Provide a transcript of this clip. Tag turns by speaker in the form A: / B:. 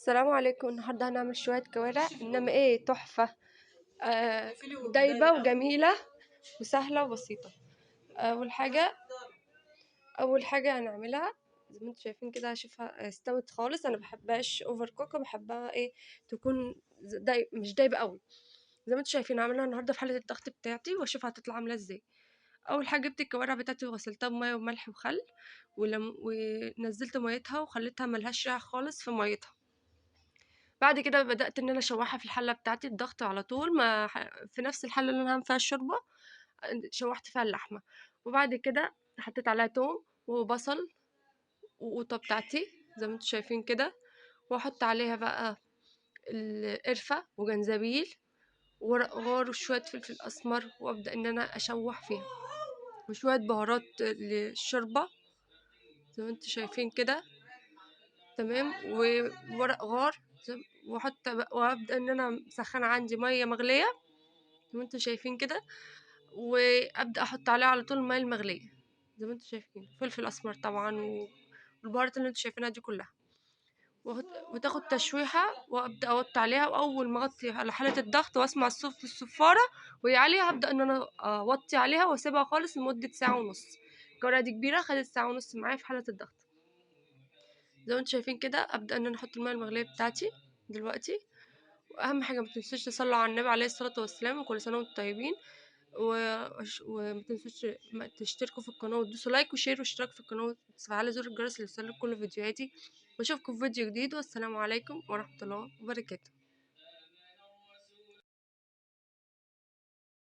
A: السلام عليكم. النهارده هنعمل شوية كوارع، انما ايه تحفة. دايبة وجميلة وسهلة وبسيطة. اول حاجة هنعملها زي ما انتم شايفين كده. هشوفها استوت خالص، انا بحبهاش اوفر كوك، بحبها ايه تكون مش دايبة قوي. زي ما انتم شايفين هعملها النهارده في حلة الضغط بتاعتي واشوف هتطلع عاملة ازاي. اول حاجة جبت الكوارع بتاعتي وغسلتها بمية وملح وخل ونزلت ميتها وخليتها ملهاش ريحة خالص في ميتها. بعد كده بدأت ان انا اشوحها في الحلة بتاعتي الضغط على طول، ما في نفس الحلة اللي انا هعمل فيها الشوربة شوحت فيها اللحمة. وبعد كده حطيت عليها توم وبصل وقوطة بتاعتي زي ما انتم شايفين كده، واحط عليها بقى القرفة وجنزبيل وورق غار وشوية فلفل اسمر، وابدأ ان انا اشوح فيها وشوية بهارات للشوربة زي ما انتم شايفين كده. تمام. وورق غار وابدا ان انا مسخنه عندي ميه مغليه زي ما انتم شايفين كده، وابدا احط عليها على طول الميه المغليه زي ما انتم شايفين، فلفل اسمر طبعا والبهارات اللي انتم شايفينها دي كلها، وتاخد تشويحه، وابدا اوطي عليها. واول ما اغطي على حاله الضغط واسمع الصوت في الصفاره وهي عليها، هبدا ان انا اوطي عليها واسيبها خالص لمده ساعه ونص. الجرعه دي كبيره، خدت ساعه ونص معايا في حاله الضغط زي ما انتم شايفين كده. ابدا ان انا احط الميه المغليه بتاعتي دلوقتي. واهم حاجه ما تنسوش تصلوا على النبي عليه الصلاه والسلام، وكل سنه وانتم طيبين. وما تنسوش تشتركوا في القناه وتدوسوا لايك وشير واشتراك في القناه وتفعلوا زر الجرس اللي يوصلك كل فيديوهاتي. واشوفكم في فيديو جديد، والسلام عليكم ورحمه الله وبركاته.